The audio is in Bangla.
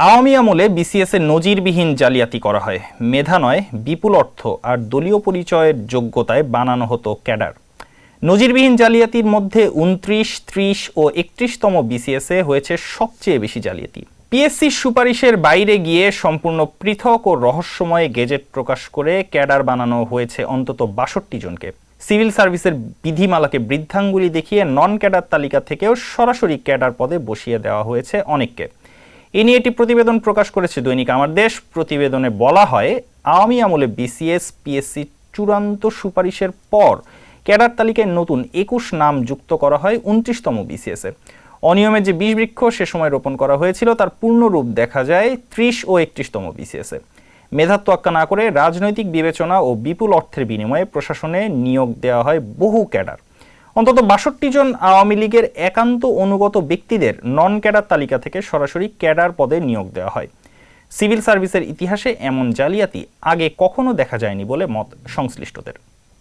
আওয়ামী আমলে বিসিএস এ নজিরবিহীন জালিয়াতি করা হয়। মেধা নয়, বিপুল অর্থ আর দলীয় পরিচয়ের যোগ্যতায় বানানো হতো ক্যাডার। নজিরবিহীন জালিয়াতির মধ্যে ২৯, ৩০ ও ৩১তম বিসিএস এ হয়েছে সবচেয়ে বেশি জালিয়াতি। পিএসসির সুপারিশের বাইরে গিয়ে সম্পূর্ণ পৃথক ও রহস্যময় গেজেট প্রকাশ করে ক্যাডার বানানো হয়েছে অন্তত ৬২ জনকে। সিভিল সার্ভিসের বিধিমালাকে বৃদ্ধাঙ্গুলি দেখিয়ে নন ক্যাডার তালিকা থেকেও সরাসরি ক্যাডার পদে বসিয়ে দেওয়া হয়েছে অনেককে। এ নিয়ে একটি প্রতিবেদন প্রকাশ করেছে দৈনিক আমার দেশ। প্রতিবেদনে বলা হয়, আওয়ামী আমলে বিসিএস পিএসসি চূড়ান্ত সুপারিশের পর ক্যাডার তালিকায় নতুন ২১ নাম যুক্ত করা হয় ২৯তম বিসিএস এ। অনিয়মের যে বীজবৃক্ষ সে সময় রোপণ করা হয়েছিল তার পূর্ণরূপ দেখা যায় ৩০ ও ৩১তম বিসিএস এ। মেধার তোয়াক্কা না করে রাজনৈতিক বিবেচনা ও বিপুল অর্থের বিনিময়ে প্রশাসনে নিয়োগ দেওয়া হয় বহু ক্যাডার। অন্তত ৬২ জন আওয়ামী লীগের একান্ত অনুগত ব্যক্তিদের নন ক্যাডার তালিকা থেকে সরাসরি ক্যাডার পদে নিয়োগ দেওয়া হয়। সিভিল সার্ভিসের ইতিহাসে এমন জালিয়াতি আগে কখনো দেখা যায়নি বলে মত সংশ্লিষ্টদের।